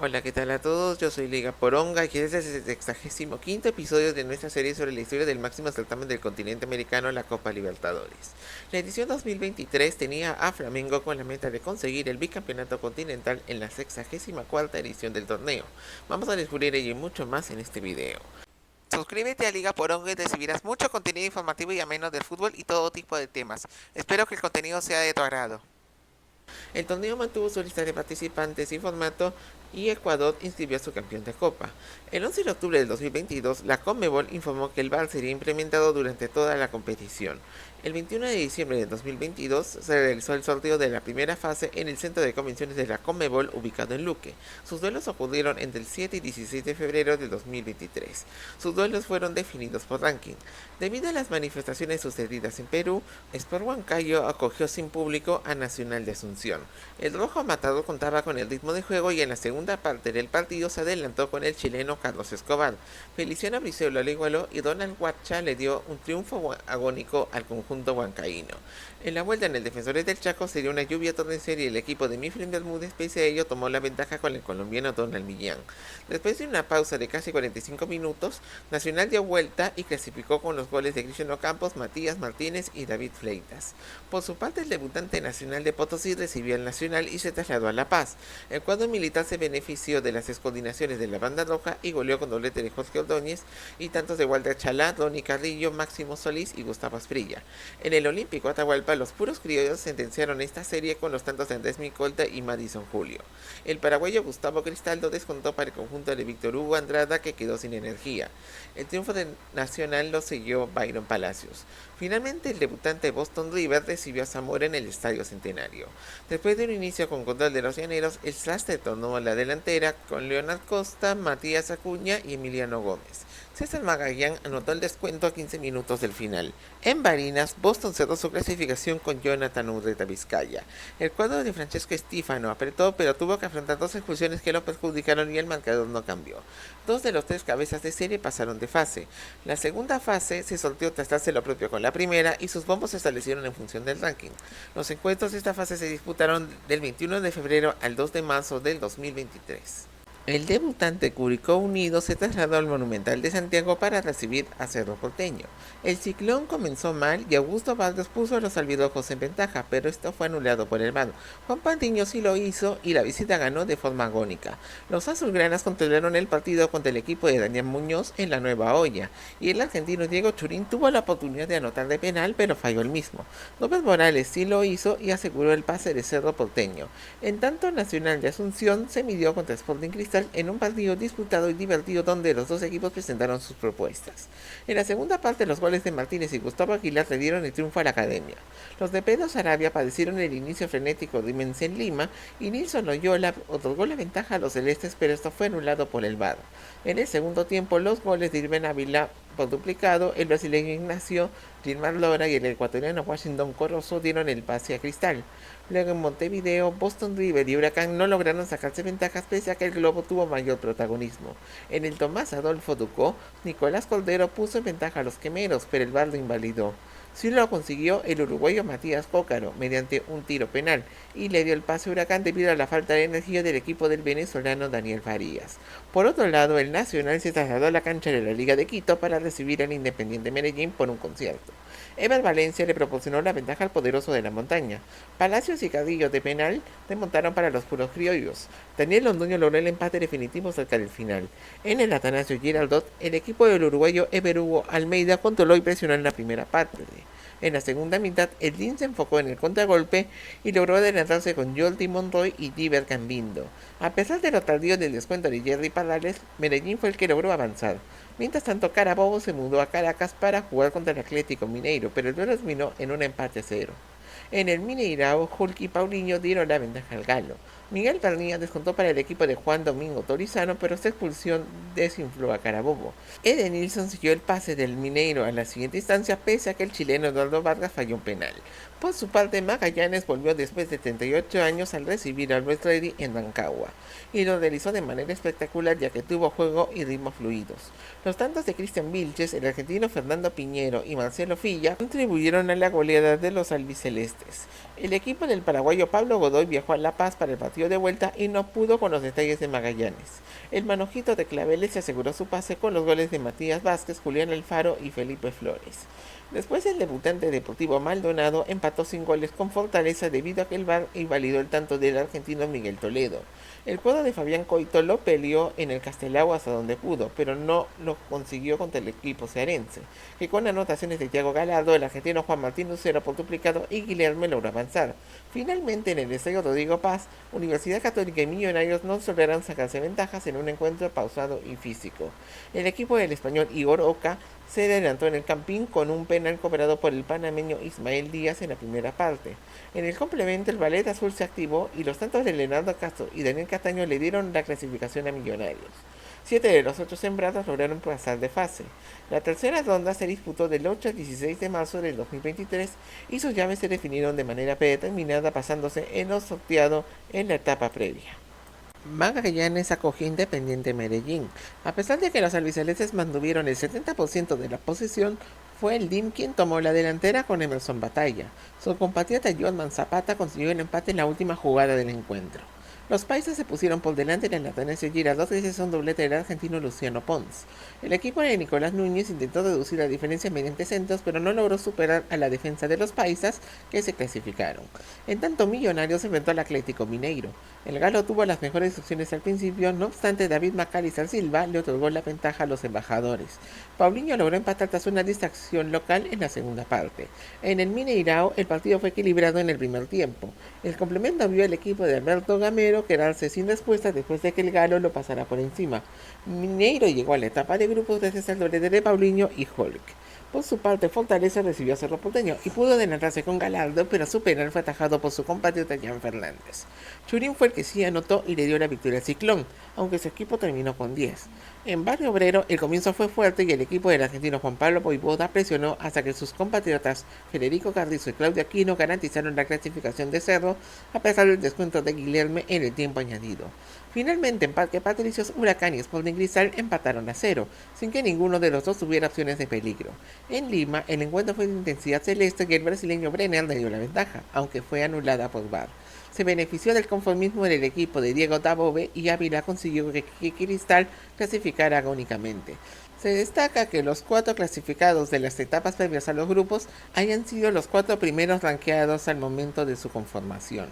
Hola, ¿qué tal a todos? Yo soy Liga Poronga y este es el 65º episodio de nuestra serie sobre la historia del máximo certamen del continente americano, la Copa Libertadores. La edición 2023 tenía a Flamengo con la meta de conseguir el bicampeonato continental en la 64ª edición del torneo. Vamos a descubrir ello y mucho más en este video. Suscríbete a Liga Poronga y recibirás mucho contenido informativo y ameno del fútbol y todo tipo de temas. Espero que el contenido sea de tu agrado. El torneo mantuvo su lista de participantes y formato y Ecuador inscribió a su campeón de Copa. El 11 de octubre del 2022, la Conmebol informó que el VAR sería implementado durante toda la competición. El 21 de diciembre de 2022 se realizó el sorteo de la primera fase en el centro de convenciones de la Conmebol ubicado en Luque. Sus duelos ocurrieron entre el 7 y 16 de febrero de 2023. Sus duelos fueron definidos por ranking. Debido a las manifestaciones sucedidas en Perú, Sport Huancayo acogió sin público a Nacional de Asunción. El rojo matador contaba con el ritmo de juego y en la segunda parte del partido se adelantó con el chileno Carlos Escobar. Feliciano Brizuela lo igualó y Donald Huacha le dio un triunfo agónico al conjunto huancaíno. En la vuelta en el Defensores del Chaco se dio una lluvia torrencial y el equipo de Miflin Bermúdez pese a ello tomó la ventaja con el colombiano Donald Millán. Después de una pausa de casi 45 minutos, Nacional dio vuelta y clasificó con los goles de Cristiano Campos, Matías Martínez y David Fleitas. Por su parte, el debutante nacional de Potosí recibió al Nacional y se trasladó a La Paz. El cuadro militar se benefició de las descoordinaciones de la banda roja y goleó con doblete de Jorge Ordóñez y tantos de Walter Chalá, Ronnie Carrillo, Máximo Solís y Gustavo Asprilla. En el Olímpico Atahualpa, los puros criollos sentenciaron esta serie con los tantos de Andrés Micolta y Madison Julio. El paraguayo Gustavo Cristaldo descontó para el conjunto de Víctor Hugo Andrada, que quedó sin energía. El triunfo de Nacional lo selló Byron Palacios. Finalmente, el debutante Boston River recibió a Zamora en el Estadio Centenario. Después de un inicio con control de los llaneros, el Sastre tornó a la delantera con Leonard Costa, Matías Acuña y Emiliano Gómez. César Magallán anotó el descuento a 15 minutos del final. En Barinas, Boston cerró su clasificación con Jonathan Urreta Vizcaya. El cuadro de Francesco Estífano apretó, pero tuvo que afrontar dos expulsiones que lo perjudicaron y el marcador no cambió. Dos de los tres cabezas de serie pasaron de fase. La segunda fase se sorteó tras darse lo propio con la primera y sus bombos se establecieron en función del ranking. Los encuentros de esta fase se disputaron del 21 de febrero al 2 de marzo del 2023. El debutante Curicó Unido se trasladó al Monumental de Santiago para recibir a Cerro Porteño. El ciclón comenzó mal y Augusto Baldos puso a los albirrojos en ventaja, pero esto fue anulado por el VAR. Juan Patiño sí lo hizo y la visita ganó de forma agónica. Los azulgranas controlaron el partido contra el equipo de Daniel Muñoz en la Nueva Olla, y el argentino Diego Churín tuvo la oportunidad de anotar de penal, pero falló el mismo. López Morales sí lo hizo y aseguró el pase de Cerro Porteño. En tanto, Nacional de Asunción se midió contra Sporting Cristal en un partido disputado y divertido donde los dos equipos presentaron sus propuestas. En la segunda parte, los goles de Martínez y Gustavo Aguilar le dieron el triunfo a la academia. Los de Pedro Sarabia padecieron el inicio frenético de Mense en Lima y Nilson Loyola otorgó la ventaja a los celestes, pero esto fue anulado por el VAR. En el segundo tiempo, los goles de Irben Ávila por duplicado, el brasileño Ignacio Gilmar Lora y el ecuatoriano Washington Corozo dieron el pase a Cristal. Luego en Montevideo, Boston River y Huracán no lograron sacarse ventajas pese a que el globo tuvo mayor protagonismo. En el Tomás Adolfo Ducó, Nicolás Cordero puso en ventaja a los quemeros, pero el VAR lo invalidó. Sí lo consiguió el uruguayo Matías Pócaro mediante un tiro penal y le dio el pase a Huracán debido a la falta de energía del equipo del venezolano Daniel Farías. Por otro lado, el Nacional se trasladó a la cancha de la Liga de Quito para recibir al Independiente Medellín por un concierto. Ever Valencia le proporcionó la ventaja al poderoso de la montaña. Palacios y Cadillo de penal remontaron para los puros criollos. Daniel Londoño logró el empate definitivo cerca del final. En el Atanasio Girardot, el equipo del uruguayo Ever Hugo Almeida controló y presionó en la primera parte. En la segunda mitad, el DIN se enfocó en el contragolpe y logró adelantarse con Jordi Monroy y Diver Cambindo. A pesar de lo tardío del descuento de Jerry Parrales, Medellín fue el que logró avanzar. Mientras tanto, Carabobo se mudó a Caracas para jugar contra el Atlético Mineiro, pero el duelo terminó en un empate a cero. En el Mineirao, Hulk y Paulinho dieron la ventaja al Galo. Miguel Pernilla descontó para el equipo de Juan Domingo Torizano, pero esta expulsión desinfló a Carabobo. Edenilson siguió el pase del Mineiro a la siguiente instancia, pese a que el chileno Eduardo Vargas falló un penal. Por su parte, Magallanes volvió después de 38 años al recibir al West Ready en Rancagua, y lo realizó de manera espectacular ya que tuvo juego y ritmo fluidos. Los tantos de Cristian Vilches, el argentino Fernando Piñero y Marcelo Filla contribuyeron a la goleada de los albicelestes. albicelestes. El equipo del paraguayo Pablo Godoy viajó a La Paz para el partido de vuelta y no pudo con los detalles de Magallanes. El manojito de Claveles se aseguró su pase con los goles de Matías Vázquez, Julián Alfaro y Felipe Flores. Después el debutante Deportivo Maldonado empató sin goles con Fortaleza debido a que el VAR invalidó el tanto del argentino Miguel Toledo. El cuadro de Fabián Coito lo peleó en el Castelao hasta donde pudo, pero no lo consiguió contra el equipo cearense, que con anotaciones de Thiago Gallardo, el argentino Juan Martín Lucero por duplicado y Guilherme logró avanzar. Finalmente en el estadio Rodrigo Paz, Universidad Católica y Millonarios no lograron sacarse ventajas en un encuentro pausado y físico. El equipo del español Igor Oca se adelantó en el Campín con un penal cobrado por el panameño Ismael Díaz en la primera parte. En el complemento el Ballet Azul se activó y los tantos de Leonardo Castro y Daniel Cataño le dieron la clasificación a Millonarios. 7 de los 8 sembrados lograron pasar de fase. La tercera ronda se disputó del 8 al 16 de marzo del 2023 y sus llaves se definieron de manera predeterminada basándose en lo sorteado en la etapa previa. Magallanes acogió Independiente Medellín. A pesar de que los albicelestes mantuvieron el 70% de la posesión, fue el DIM quien tomó la delantera con Emerson Batalla. Su compatriota Joan Zapata consiguió el empate en la última jugada del encuentro. Los paisas se pusieron por delante en el Atanasio Girardot gracias a un doblete del argentino Luciano Pons. El equipo de Nicolás Núñez intentó reducir la diferencia mediante centros, pero no logró superar a la defensa de los paisas, que se clasificaron. En tanto, Millonarios enfrentó al Atlético Mineiro. El galo tuvo las mejores opciones al principio, no obstante David Macalister Silva le otorgó la ventaja a los embajadores. Paulinho logró empatar tras una distracción local en la segunda parte. En el Mineirao el partido fue equilibrado en el primer tiempo. El complemento vio al equipo de Alberto Gamero quedarse sin respuesta después de que el galo lo pasara por encima. Mineiro llegó a la etapa de grupos gracias al doblete de Paulinho y Hulk. Por su parte, Fortaleza recibió a Cerro Porteño y pudo adelantarse con Gallardo, pero su penal fue atajado por su compatriota Jan Fernández. Churín fue el que sí anotó y le dio la victoria al Ciclón, aunque su equipo terminó con 10. En Barrio Obrero, el comienzo fue fuerte y el equipo del argentino Juan Pablo Voivoda presionó hasta que sus compatriotas Federico Carrizo y Claudio Aquino garantizaron la clasificación de Cerro, a pesar del descuento de Guilherme en el tiempo añadido. Finalmente, en Parque Patricios, Huracán y Sporting Cristal empataron a 0, sin que ninguno de los dos tuviera opciones de peligro. En Lima, el encuentro fue de intensidad celeste y el brasileño Brenner le dio la ventaja, aunque fue anulada por VAR. Se benefició del conformismo del equipo de Diego Dabove y Ávila consiguió que Cristal clasificara agónicamente. Se destaca que los 4 clasificados de las etapas previas a los grupos hayan sido los 4 primeros ranqueados al momento de su conformación.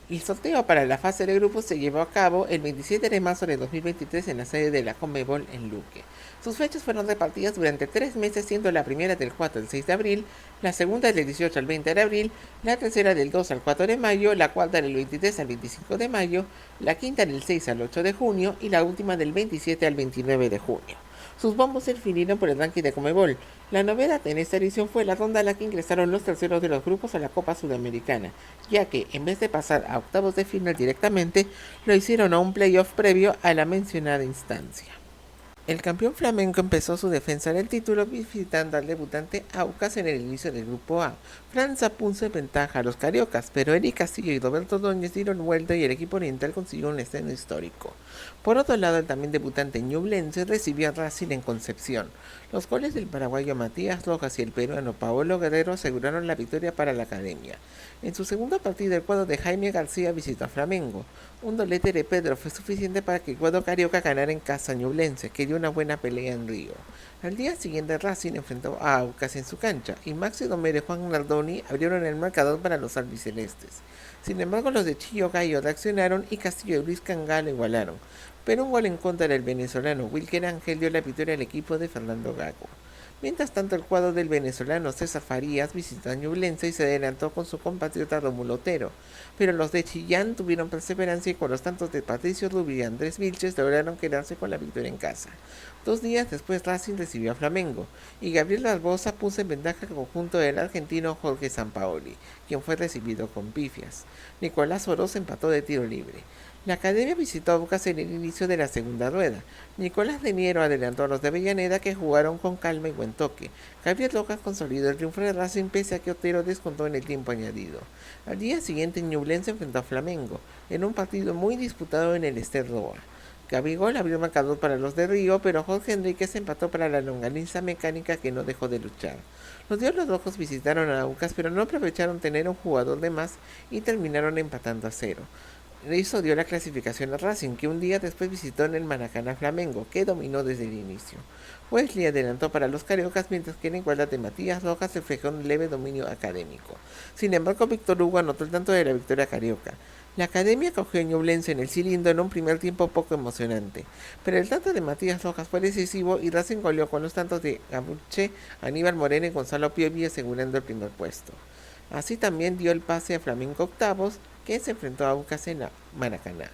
El sorteo para la fase de grupos se llevó a cabo el 27 de marzo de 2023 en la sede de la Conmebol en Luque. Sus fechas fueron repartidas durante 3 meses, siendo la primera del 4 al 6 de abril, la segunda del 18 al 20 de abril, la tercera del 2 al 4 de mayo, la cuarta del 23 al 25 de mayo, la quinta del 6 al 8 de junio y la última del 27 al 29 de junio. Sus bombos se definieron por el ranking de Conmebol. La novedad en esta edición fue la ronda a la que ingresaron los terceros de los grupos a la Copa Sudamericana, ya que, en vez de pasar a octavos de final directamente, lo hicieron a un playoff previo a la mencionada instancia. El campeón flamenco empezó su defensa del título visitando al debutante Aucas en el inicio del grupo A. Franza puso en ventaja a los cariocas, pero Eric Castillo y Roberto Dóñez dieron vuelta y el equipo oriental consiguió un estreno histórico. Por otro lado, el también debutante Ñublense recibió a Racing en Concepción. Los goles del paraguayo Matías Rojas y el peruano Paolo Guerrero aseguraron la victoria para la academia. En su segundo partido, el cuadro de Jaime García visitó a Flamengo. Un doblete de Pedro fue suficiente para que el cuadro carioca ganara en casa Ñublense, que dio una buena pelea en Río. Al día siguiente, Racing enfrentó a Aucas en su cancha, y Maxi Domero y Juan Nardoni abrieron el marcador para los albicelestes. Sin embargo, los de Chillo Gallo reaccionaron y Castillo y Luis Cangá igualaron, pero un gol en contra del venezolano Wilker Ángel dio la victoria al equipo de Fernando Gago. Mientras tanto, el cuadro del venezolano César Farías visitó a Ñublense y se adelantó con su compatriota Romulo Otero, pero los de Chillán tuvieron perseverancia y con los tantos de Patricio Rubio y Andrés Vilches lograron quedarse con la victoria en casa. 2 días después, Racing recibió a Flamengo y Gabriel Barbosa puso en ventaja al conjunto del argentino Jorge Sampaoli, quien fue recibido con pifias. Nicolás Oroz empató de tiro libre. La academia visitó a Aucas en el inicio de la segunda rueda. Nicolás Leniero adelantó a los de Avellaneda, que jugaron con calma y buen toque. Gabriel Rojas consolidó el triunfo de Racing pese a que Otero descontó en el tiempo añadido. Al día siguiente, Ñublense enfrentó a Flamengo, en un partido muy disputado en el Ester Roa. Gabigol abrió el marcador para los de Río, pero Jorge Enríquez empató para la longaniza mecánica, que no dejó de luchar. Los Diablos Rojos visitaron a Aucas, pero no aprovecharon tener un jugador de más y terminaron empatando a 0. Eso dio la clasificación a Racing, que un día después visitó en el Maracaná Flamengo, que dominó desde el inicio. Wesley adelantó para los cariocas, mientras que la igualdad de Matías Rojas reflejó un leve dominio académico. Sin embargo, Víctor Hugo anotó el tanto de la victoria carioca. La academia cogió a Ñublense en el cilindro en un primer tiempo poco emocionante, pero el tanto de Matías Rojas fue decisivo y Racing goleó con los tantos de Gabuche, Aníbal Moreno y Gonzalo Piovi, asegurando el primer puesto. Así también dio el pase a Flamengo octavos, que se enfrentó a Aucas en la Maracaná,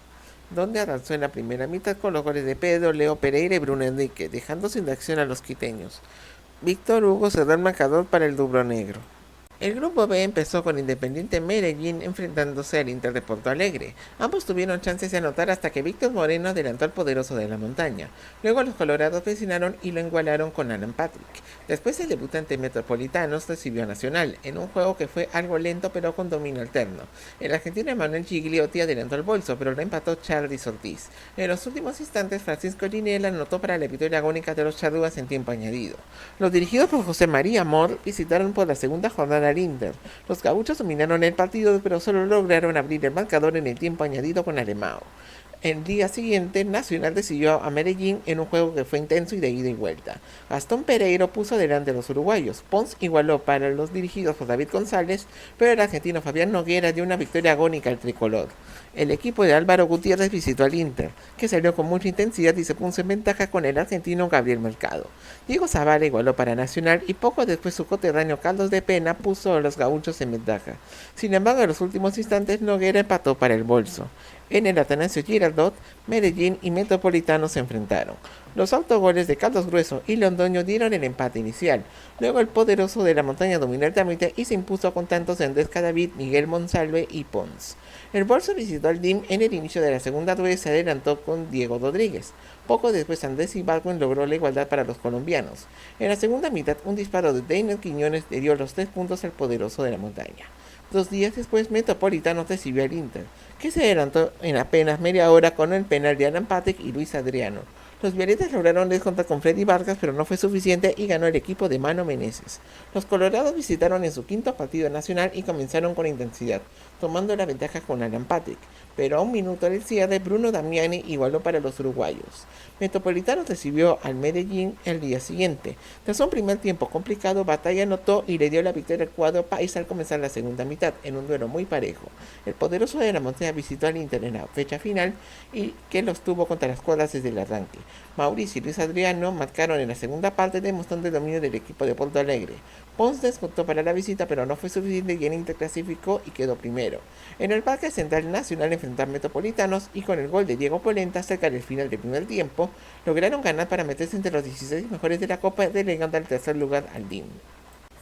donde avanzó en la primera mitad con los goles de Pedro, Leo Pereira y Bruno Enrique, dejando sin acción a los quiteños. Víctor Hugo cerró el marcador para el Dubro Negro. El grupo B empezó con Independiente Medellín enfrentándose al Inter de Porto Alegre. Ambos tuvieron chances de anotar hasta que Víctor Moreno adelantó al poderoso de la montaña. Luego los colorados presionaron y lo igualaron con Alan Patrick. Después el debutante Metropolitanos recibió a Nacional, en un juego que fue algo lento pero con dominio alterno. El argentino Emanuel Gigliotti adelantó al bolso, pero lo empató Charly Ortiz. En los últimos instantes, Francisco Linela anotó para la victoria agónica de los charrúas en tiempo añadido. Los dirigidos por José María Amor visitaron por la segunda jornada al Inter. Los gauchos dominaron el partido, pero solo lograron abrir el marcador en el tiempo añadido con Alemão. El día siguiente, Nacional recibió a Medellín en un juego que fue intenso y de ida y vuelta. Gastón Pereiro puso delante a los uruguayos. Pons igualó para los dirigidos por David González, pero el argentino Fabián Noguera dio una victoria agónica al tricolor. El equipo de Álvaro Gutiérrez visitó al Inter, que salió con mucha intensidad y se puso en ventaja con el argentino Gabriel Mercado. Diego Zavala igualó para Nacional y poco después su coterráneo Carlos de Pena puso a los gauchos en ventaja. Sin embargo, en los últimos instantes Noguera empató para el bolso. En el Atanasio Girardot, Medellín y Metropolitano se enfrentaron. Los autogoles de Carlos Grueso y Londoño dieron el empate inicial. Luego el poderoso de la montaña dominó el trámite y se impuso con tantos de Andrés Cadavid, Miguel Monsalve y Pons. El bolso visitó al DIM en el inicio de la segunda rueda y se adelantó con Diego Rodríguez. Poco después Andrés Ibargüen logró la igualdad para los colombianos. En la segunda mitad, un disparo de Deiner Quiñones le dio los 3 puntos al poderoso de la montaña. 2 días después, Metropolitano recibió al Inter, que se adelantó en apenas media hora con el penal de Alan Patrick y Luis Adriano. Los violetas lograron descontar con Freddy Vargas, pero no fue suficiente y ganó el equipo de Mano Meneses. Los colorados visitaron en su quinto partido nacional y comenzaron con intensidad, tomando la ventaja con Alan Patrick, pero a un minuto del cierre Bruno Damiani igualó para los uruguayos. Metropolitano recibió al Medellín el día siguiente. Tras un primer tiempo complicado, Batalla anotó y le dio la victoria al cuadro país al comenzar la segunda mitad, en un duelo muy parejo. El poderoso de la montaña visitó al Inter en la fecha final y que los tuvo contra las cuerdas desde el arranque. Mauricio y Luis Adriano marcaron en la segunda parte, demostrando el dominio del equipo de Porto Alegre. Pons descontó para la visita, pero no fue suficiente y el Inter clasificó y quedó primero. En el Parque Central Nacional enfrentó a Metropolitanos y con el gol de Diego Polenta cerca del final del primer tiempo, lograron ganar para meterse entre los 16 mejores de la Copa, delegando al tercer lugar al DIM.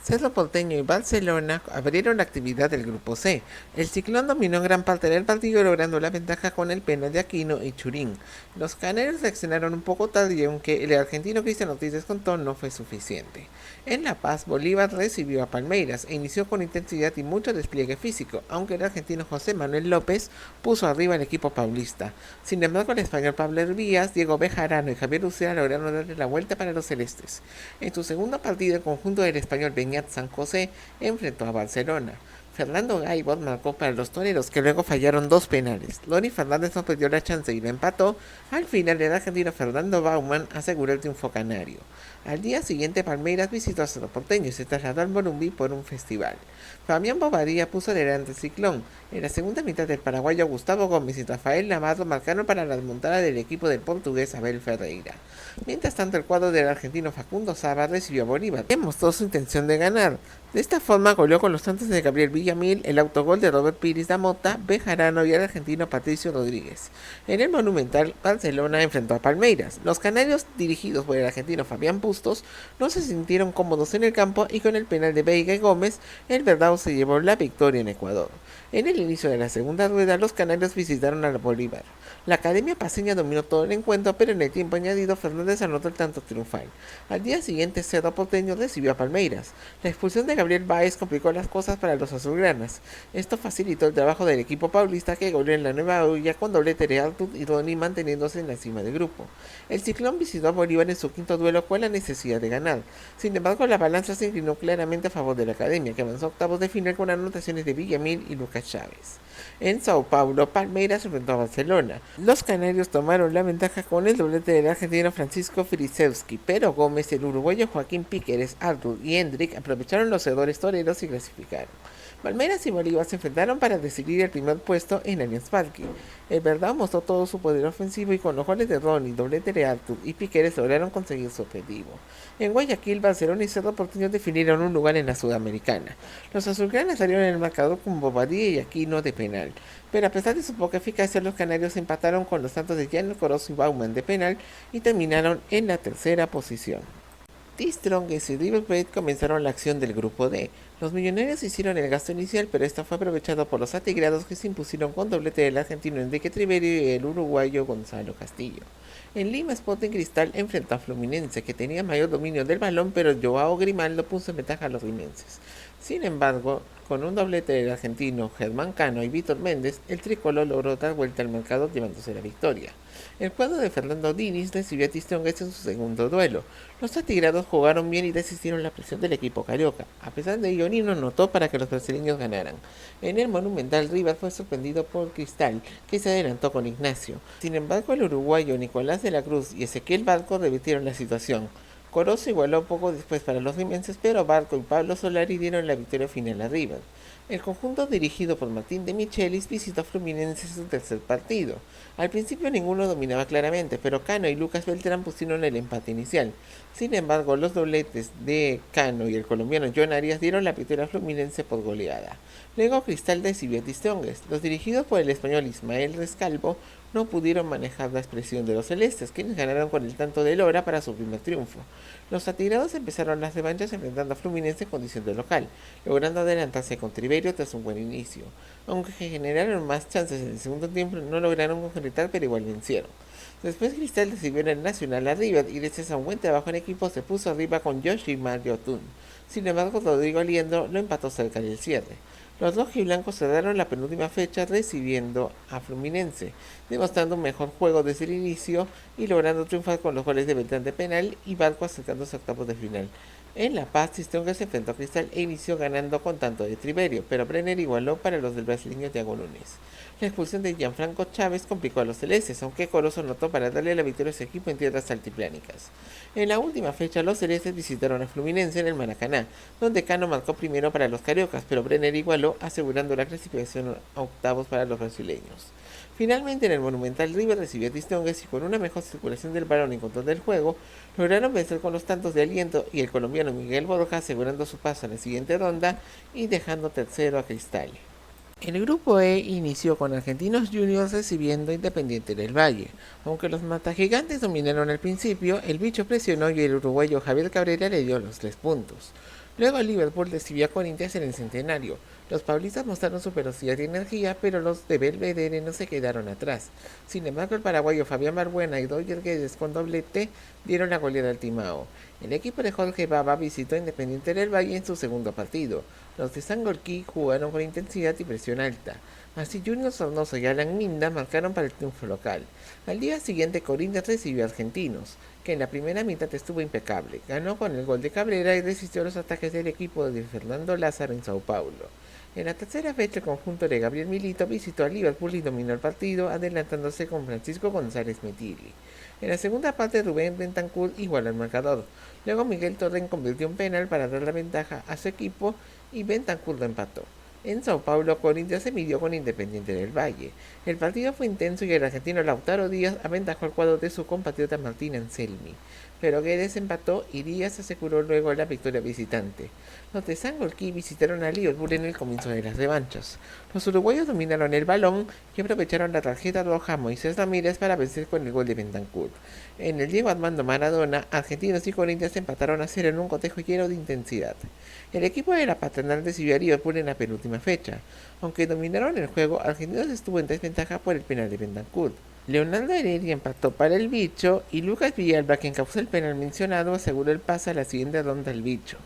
Cerro Porteño y Barcelona abrieron la actividad del Grupo C. El Ciclón dominó gran parte del partido, logrando la ventaja con el penal de Aquino y Churín. Los canarios reaccionaron un poco tarde y aunque el argentino Cristian Ortiz descontó, no fue suficiente. En La Paz, Bolívar recibió a Palmeiras e inició con intensidad y mucho despliegue físico, aunque el argentino José Manuel López puso arriba al equipo paulista. Sin embargo, el español Pablo Hervías, Diego Bejarano y Javier Lucera lograron darle la vuelta para los celestes. En su segundo partido, el conjunto del español Beñat San José enfrentó a Barcelona. Fernando Gaibor marcó para los toreros, que luego fallaron 2 penales. Loni Fernández no perdió la chance y lo empató. Al final, el argentino Fernando Baumann aseguró el triunfo canario. Al día siguiente, Palmeiras visitó a Cerro Porteño y se trasladó al Morumbí por un festival. Fabián Bobadilla puso delante el Ciclón. En la segunda mitad, del paraguayo Gustavo Gómez y Rafael Navarro marcaron para la remontada del equipo del portugués Abel Ferreira. Mientras tanto, el cuadro del argentino Facundo Saba recibió a Bolívar, que mostró su intención de ganar. De esta forma, goleó con los tantos de Gabriel Villamil, el autogol de Robert Pires da Mota, Bejarano y el argentino Patricio Rodríguez. En el Monumental, Barcelona enfrentó a Palmeiras. Los canarios, dirigidos por el argentino Fabián Bustos, no se sintieron cómodos en el campo y con el penal de Veiga y Gómez, el Verdao se llevó la victoria en Ecuador. En el inicio de la segunda rueda, los canarios visitaron a la Bolívar. La Academia Paceña dominó todo el encuentro, pero en el tiempo añadido Fernández anotó el tanto triunfal. Al día siguiente, Cerro Porteño recibió a Palmeiras. La expulsión de Gabriel Báez complicó las cosas para los azulgranas. Esto facilitó el trabajo del equipo paulista que goleó en la nueva olla con doblete de Artur y Ronnie manteniéndose en la cima del grupo. El Ciclón visitó a Bolívar en su quinto duelo con la necesidad de ganar. Sin embargo, la balanza se inclinó claramente a favor de la Academia, que avanzó a octavos de final con anotaciones de Villamil y Lucas Chávez. En Sao Paulo, Palmeiras enfrentó a Barcelona. Los canarios tomaron la ventaja con el doblete del argentino Francisco Firisevski, pero Gómez, el uruguayo Joaquín Píqueres, Artur y Hendrik aprovecharon los hedores toreros y clasificaron. Palmeiras y Bolívar se enfrentaron para decidir el primer puesto en Allianz Parque. El Verdão mostró todo su poder ofensivo y con los goles de Ronnie, doblete de Artur y Píqueres lograron conseguir su objetivo. En Guayaquil, Barcelona y Cerro Porteño definieron un lugar en la Sudamericana. Los azulgranas salieron en el marcador con Bobadilla y Aquino de penal, pero a pesar de su poca eficacia, los canarios empataron con los tantos de Jan Corozo y Bauman de penal y terminaron en la tercera posición. T-Strongest y River Plate comenzaron la acción del grupo D. Los millonarios hicieron el gasto inicial, pero esto fue aprovechado por los atigrados que se impusieron con doblete del argentino Enrique Triverio y el uruguayo Gonzalo Castillo. En Lima, Sporting Cristal enfrentó a Fluminense, que tenía mayor dominio del balón, pero Joao Grimaldo puso en ventaja a los rimenses. Sin embargo, con un doblete del argentino Germán Cano y Víctor Méndez, el tricolor logró dar vuelta al marcador llevándose la victoria. El cuadro de Fernando Diniz recibió a T-Strongest en su segundo duelo. Los atigrados jugaron bien y resistieron la presión del equipo carioca. A pesar de ello, Nino anotó para que los brasileños ganaran. En el Monumental, River fue sorprendido por Cristal, que se adelantó con Ignacio. Sin embargo, el uruguayo Nicolás de la Cruz y Ezequiel Barco revirtieron la situación. Corozo igualó poco después para los rimenses, pero Barco y Pablo Solari dieron la victoria final a River. El conjunto dirigido por Martín de Michelis visitó a Fluminense en su tercer partido. Al principio ninguno dominaba claramente, pero Cano y Lucas Beltrán pusieron el empate inicial. Sin embargo, los dobletes de Cano y el colombiano John Arias dieron la victoria a Fluminense por goleada. Luego Cristal recibió a T-Strongest. Los dirigidos por el español Ismael Rescalvo no pudieron manejar la expresión de los celestes, quienes ganaron con el tanto de Lora para su primer triunfo. Los atigrados empezaron las revanchas enfrentando a Fluminense en condición de local, logrando adelantarse con Triverio tras un buen inicio. Aunque generaron más chances en el segundo tiempo, no lograron concretar, pero igual vencieron. Después Cristal recibió en el Nacional a River y gracias a un buen trabajo en equipo se puso arriba con Yoshi Mario Tun. Sin embargo, Rodrigo Aliendo lo empató cerca del cierre. Los rojiblancos cerraron la penúltima fecha recibiendo a Fluminense, demostrando un mejor juego desde el inicio y logrando triunfar con los goles de Beltrán de penal y Barco acercándose a octavos de final. En La Paz, T-Strongest se enfrentó a Cristal e inició ganando con tanto de Triverio, pero Brenner igualó para los del brasileño Thiago Nunes. La expulsión de Gianfranco Chávez complicó a los celestes, aunque Corozo anotó para darle la victoria a su equipo en tierras altiplánicas. En la última fecha, los celestes visitaron a Fluminense en el Maracaná, donde Cano marcó primero para los cariocas, pero Brenner igualó, asegurando la clasificación a octavos para los brasileños. Finalmente, en el Monumental, River recibió a T-Strongest y con una mejor circulación del balón y control del juego, lograron vencer con los tantos de Aliento y el colombiano Miguel Borja asegurando su paso en la siguiente ronda y dejando tercero a Cristal. El grupo E inició con Argentinos Juniors recibiendo Independiente del Valle. Aunque los matagigantes dominaron al principio, el bicho presionó y el uruguayo Javier Cabrera le dio los 3 puntos. Luego Liverpool recibió a Corinthians en el Centenario. Los paulistas mostraron su velocidad y energía, pero los de Belvedere no se quedaron atrás. Sin embargo, el paraguayo Fabián Barbuena y Roger Guedes con doblete dieron la goleada al Timao. El equipo de Jorge Baba visitó a Independiente del Valle en su segundo partido. Los de Sangolquí jugaron con intensidad y presión alta. Así Junior Sornoso y Alan Minda marcaron para el triunfo local. Al día siguiente Corinthians recibió a Argentinos, que en la primera mitad estuvo impecable. Ganó con el gol de Cabrera y resistió los ataques del equipo de Fernando Lázaro en Sao Paulo. En la tercera fecha el conjunto de Gabriel Milito visitó a Liverpool y dominó el partido, adelantándose con Francisco González Metilli. En la segunda parte Rubén Bentancur igualó el marcador. Luego Miguel Torren convirtió un penal para dar la ventaja a su equipo y Bentancur lo empató. En Sao Paulo, Corinthians se midió con Independiente del Valle. El partido fue intenso y el argentino Lautaro Díaz aventajó al cuadro de su compatriota Martín Anselmi, pero Guedes empató y Díaz aseguró luego la victoria visitante. Los de Sangolquí visitaron a Liverpool en el comienzo de las revanchas. Los uruguayos dominaron el balón y aprovecharon la tarjeta roja a Moisés Ramírez para vencer con el gol de Bentancur. En el Diego Armando Maradona, Argentinos y Corinthians empataron a 0 en un cotejo lleno de intensidad. El equipo de la Patronal recibió a Liverpool en la penúltima fecha. Aunque dominaron el juego, Argentinos estuvo en desventaja por el penal de Bentancur. Leonardo Heredia empató para el bicho y Lucas Villalba, quien causó el penal mencionado, aseguró el pase a la siguiente ronda al bicho.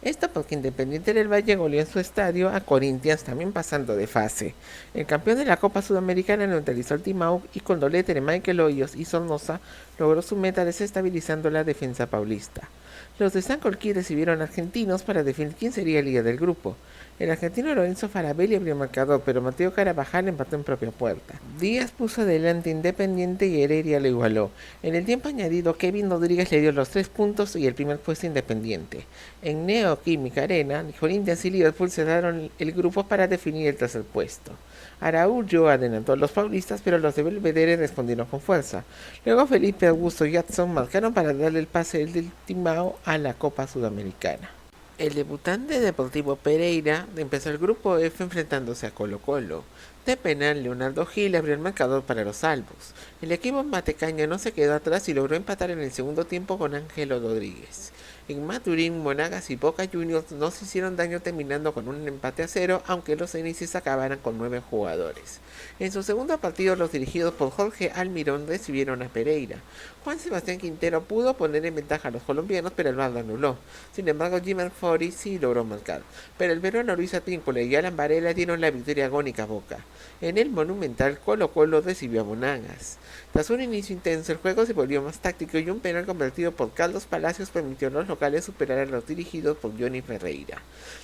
Esto porque Independiente del Valle goleó en su estadio a Corinthians, también pasando de fase. El campeón de la Copa Sudamericana neutralizó al Timau y con doblete de Michael Hoyos y Sornosa logró su meta desestabilizando la defensa paulista. Los de San Colquí recibieron argentinos para definir quién sería el líder del grupo. El argentino Lorenzo Farabelli abrió marcador, pero Mateo Carabajal empató en propia puerta. Díaz puso adelante Independiente y Heredia lo igualó. En el tiempo añadido, Kevin Rodríguez le dio los 3 puntos y el primer puesto Independiente. En Neoquímica Arena, Corinthians y Liverpool cerraron el grupo para definir el tercer puesto. Araújo adelantó a los paulistas, pero los de Belvedere respondieron con fuerza. Luego Felipe Augusto y Adson marcaron para darle el pase del Timao a la Copa Sudamericana. El debutante Deportivo Pereira empezó el grupo F enfrentándose a Colo-Colo. De penal, Leonardo Gil abrió el marcador para los salvos. El equipo matecaña no se quedó atrás y logró empatar en el segundo tiempo con Ángelo Rodríguez. En Maturín, Monagas y Boca Juniors no se hicieron daño terminando con un empate a 0, aunque los ceneices acabaran con 9 jugadores. En su segundo partido, los dirigidos por Jorge Almirón recibieron a Pereira. Juan Sebastián Quintero pudo poner en ventaja a los colombianos, pero el VAR lo anuló. Sin embargo, Jim Fori sí logró marcar, pero el peruano Luis Advíncula y Alan Varela dieron la victoria agónica a Boca. En el Monumental, Colo-Colo recibió a Monagas. Tras un inicio intenso, el juego se volvió más táctico y un penal convertido por Carlos Palacios permitió a los locales superar a los dirigidos por Johnny Ferreira.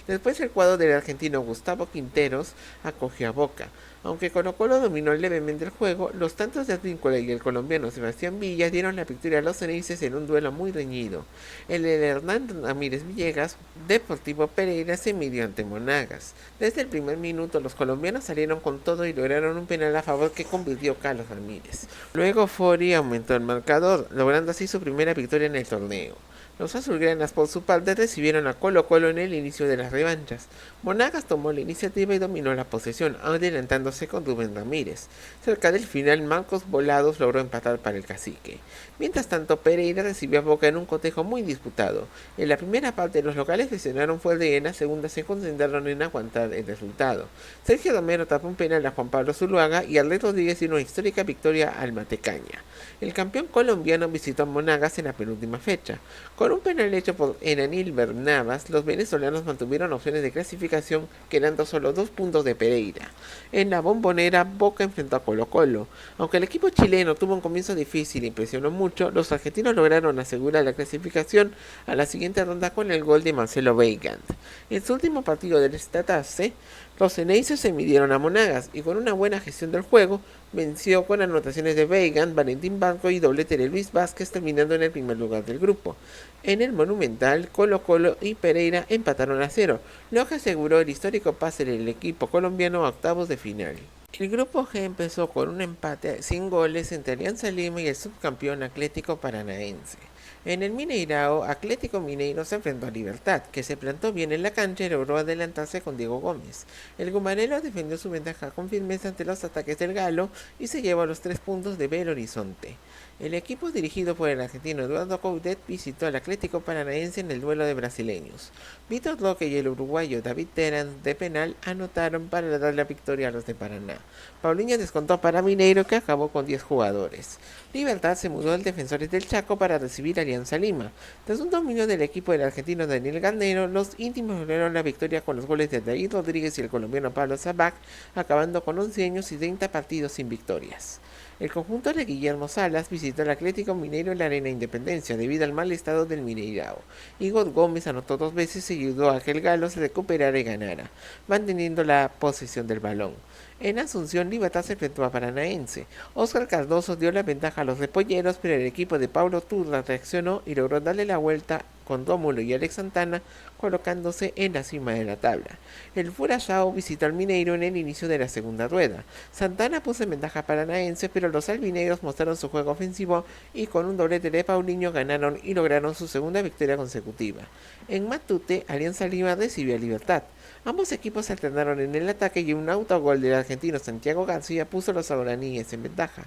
Después el cuadro del argentino Gustavo Quinteros acogió a Boca. Aunque Colo-Colo dominó levemente el juego, los tantos de Advíncula y el colombiano Sebastián Villa dieron la victoria a los ceneices en un duelo muy reñido. El de Hernán Ramírez Villegas, Deportivo Pereira, se midió ante Monagas. Desde el primer minuto los colombianos salieron con todo y lograron un penal a favor que convirtió Carlos Ramírez. Luego Fori aumentó el marcador, logrando así su primera victoria en el torneo. Los azulgranas por su parte recibieron a Colo-Colo en el inicio de las revanchas. Monagas tomó la iniciativa y dominó la posesión, adelantándose con Rubén Ramírez. Cerca del final, Marcos Volados logró empatar para el Cacique. Mientras tanto, Pereira recibió a Boca en un cotejo muy disputado. En la primera parte, los locales presionaron fuerte y en la segunda se concentraron en aguantar el resultado. Sergio Romero tapó un penal a Juan Pablo Zuluaga y Arlet Rodríguez dio una histórica victoria al Matecaña. El campeón colombiano visitó a Monagas en la penúltima fecha. Con un penal hecho por Enanil Bernabas, los venezolanos mantuvieron opciones de clasificación, quedando solo 2 puntos de Pereira. En la Bombonera, Boca enfrentó a Colo-Colo. Aunque el equipo chileno tuvo un comienzo difícil e impresionó mucho, los argentinos lograron asegurar la clasificación a la siguiente ronda con el gol de Marcelo Weigand. En su último partido del Statace, los ceneices se midieron a Monagas y con una buena gestión del juego, venció con anotaciones de Weigand, Valentín Barco y doblete de Luis Vázquez, terminando en el primer lugar del grupo. En el Monumental, Colo-Colo y Pereira empataron a 0, lo que aseguró el histórico pase del equipo colombiano a octavos de final. El grupo G empezó con un empate sin goles entre Alianza Lima y el subcampeón Atlético Paranaense. En el Mineirao, Atlético Mineiro se enfrentó a Libertad, que se plantó bien en la cancha y logró adelantarse con Diego Gómez. El gumarelo defendió su ventaja con firmeza ante los ataques del Galo y se llevó los 3 puntos de Belo Horizonte. El equipo dirigido por el argentino Eduardo Coudet visitó al Atlético Paranaense en el duelo de brasileños. Vitor Roque y el uruguayo David Terán de penal anotaron para dar la victoria a los de Paraná. Paulinho descontó para Mineiro, que acabó con 10 jugadores. Libertad se mudó al Defensores del Chaco para recibir a Alianza Lima. Tras un dominio del equipo del argentino Daniel Garnero, los íntimos lograron la victoria con los goles de David Rodríguez y el colombiano Pablo Sabac, acabando con 11 años y 30 partidos sin victorias. El conjunto de Guillermo Salas visitó al Atlético Mineiro en la Arena Independencia debido al mal estado del Mineirao. Igor Gómez anotó 2 veces y ayudó a que el Galo se recuperara y ganara, manteniendo la posesión del balón. En Asunción, Libertad se enfrentó a Paranaense. Óscar Cardoso dio la ventaja a los repolleros, pero el equipo de Paulo Turra reaccionó y logró darle la vuelta con Rómulo y Alex Santana, colocándose en la cima de la tabla. El Curaçao visitó al Mineiro en el inicio de la segunda rueda. Santana puso en ventaja a Paranaense, pero los albinegros mostraron su juego ofensivo y con un doblete de Paulinho ganaron y lograron su segunda victoria consecutiva. En Matute, Alianza Lima recibió a Libertad. Ambos equipos se alternaron en el ataque y un autogol del argentino Santiago García puso a los guaraníes en ventaja.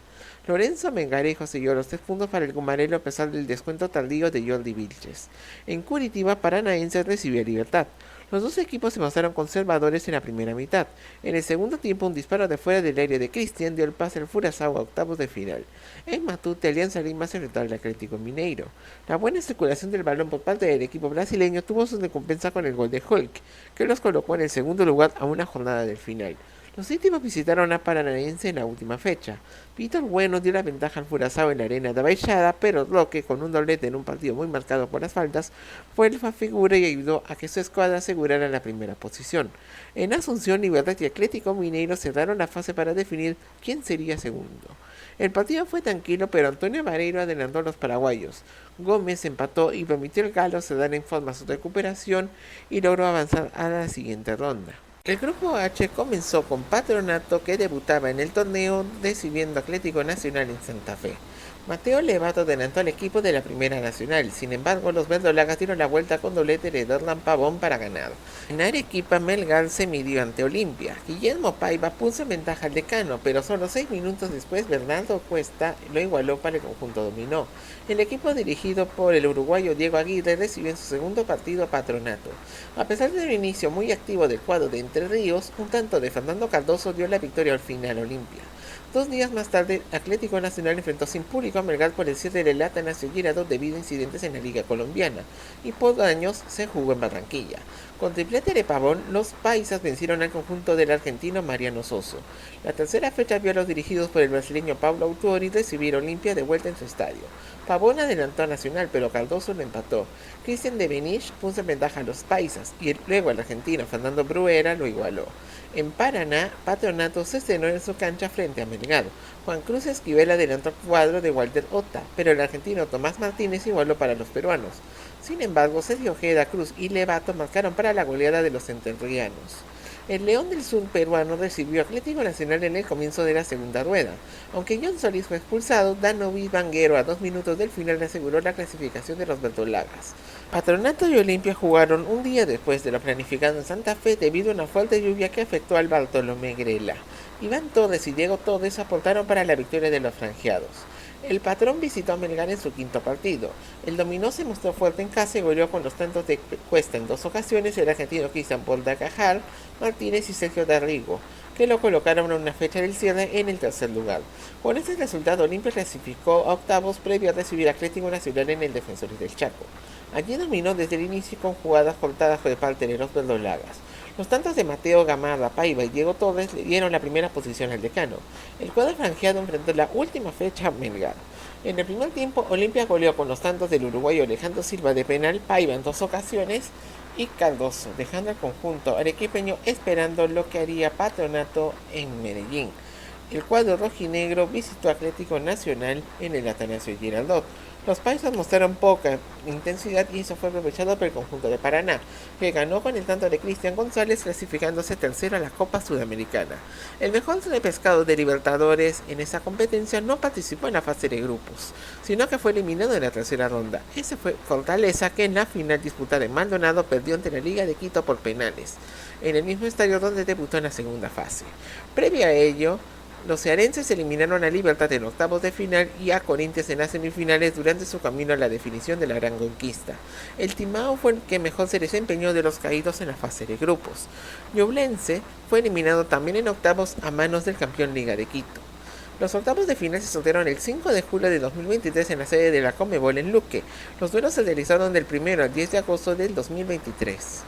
Lorenzo Mengarejo siguió los 3 puntos para el gumarelo a pesar del descuento tardío de Jordi Vilches. En Curitiba, Paranaense recibió a Libertad. Los dos equipos se mostraron conservadores en la primera mitad. En el segundo tiempo, un disparo de fuera del área de Cristian dio el pase al Furazao a octavos de final. En Matute, Alianza Lima se enfrentó al Atlético Mineiro. La buena circulación del balón por parte del equipo brasileño tuvo su recompensa con el gol de Hulk, que los colocó en el segundo lugar a una jornada del final. Los íntimos visitaron a Paranaense en la última fecha. Víctor Bueno dio la ventaja al Furazao en la arena de Baixada, pero Roque, con un doblete en un partido muy marcado por las faltas, fue la figura y ayudó a que su escuadra asegurara la primera posición. En Asunción, Libertad y Atlético Mineiro cerraron la fase para definir quién sería segundo. El partido fue tranquilo, pero Antonio Vareiro adelantó a los paraguayos. Gómez empató y permitió al Galo ceder en forma su recuperación y logró avanzar a la siguiente ronda. El grupo H comenzó con Patronato, que debutaba en el torneo recibiendo Atlético Nacional en Santa Fe. Mateo Levato adelantó al equipo de la Primera Nacional. Sin embargo, los verdolagas dieron la vuelta con doblete de Dorlan Pavón para ganar. En Arequipa, Melgar se midió ante Olimpia. Guillermo Paiva puso en ventaja al decano, pero solo 6 minutos después Bernardo Cuesta lo igualó para el conjunto dominó. El equipo dirigido por el uruguayo Diego Aguirre recibió en su segundo partido a Patronato. A pesar del inicio muy activo del cuadro de Entre Ríos, un tanto de Fernando Cardoso dio la victoria al final a Olimpia. 2 días más tarde, Atlético Nacional enfrentó sin público a Melgar por el cierre del Atanasio Girardot debido a incidentes en la Liga Colombiana, y por años se jugó en Barranquilla. Con triplete de Pavón, los paisas vencieron al conjunto del argentino Mariano Soso. La tercera fecha vio a los dirigidos por el brasileño Paulo Autuori recibir a Olimpia de vuelta en su estadio. Pavón adelantó a Nacional, pero Cardoso lo empató. Cristian de Benich puso en ventaja a los paisas, y luego el argentino Fernando Bruera lo igualó. En Paraná, Patronato se estrenó en su cancha frente a Melgar. Juan Cruz Esquivel adelantó al cuadro de Walter Ota, pero el argentino Tomás Martínez igualó para los peruanos. Sin embargo, Sergio Ojeda, Cruz y Levato marcaron para la goleada de los entrerrianos. El León del Sur peruano recibió a Atlético Nacional en el comienzo de la segunda rueda. Aunque John Solís fue expulsado, Danovi Vanguero a 2 minutos del final le aseguró la clasificación de los verdolagas. Patronato y Olimpia jugaron un día después de lo planificado en Santa Fe debido a una fuerte lluvia que afectó al Bartolomé Grela. Iván Torres y Diego Torres aportaron para la victoria de los franjeados. El Patrón visitó a Melgar en su quinto partido. El dominó se mostró fuerte en casa y goleó con los tantos de Cuesta en 2 ocasiones el argentino Cristian Bordacajar, Martínez y Sergio Darrigo, que lo colocaron a una fecha del cierre en el tercer lugar. Con este resultado, Olimpia clasificó a octavos previo a recibir a Atlético Nacional en el Defensores del Chaco. Allí dominó desde el inicio con jugadas cortadas por parte de los verdolagas. Los tantos de Mateo Gamarra, Paiva y Diego Torres le dieron la primera posición al decano. El cuadro franjeado enfrentó la última fecha a Melgar. En el primer tiempo, Olimpia goleó con los tantos del uruguayo Alejandro Silva de penal, Paiva en 2 ocasiones y Cardoso, dejando al conjunto arequipeño esperando lo que haría Patronato en Medellín. El cuadro rojinegro visitó a Atlético Nacional en el Atanasio Girardot. Los paisas mostraron poca intensidad y eso fue aprovechado por el conjunto de Paraná, que ganó con el tanto de Cristian González, clasificándose tercero a la Copa Sudamericana. El mejor pescado de Libertadores en esa competencia no participó en la fase de grupos, sino que fue eliminado en la tercera ronda. Ese fue Fortaleza, que en la final disputada en Maldonado perdió ante la Liga de Quito por penales, en el mismo estadio donde debutó en la segunda fase. Previo a ello, los cearenses eliminaron a Libertad en octavos de final y a Corinthians en las semifinales durante su camino a la definición de la gran conquista. El Timao fue el que mejor se desempeñó de los caídos en la fase de grupos. Ñublense fue eliminado también en octavos a manos del campeón Liga de Quito. Los octavos de final se sortearon el 5 de julio de 2023 en la sede de la Conmebol en Luque. Los duelos se realizaron del 1 al 10 de agosto del 2023.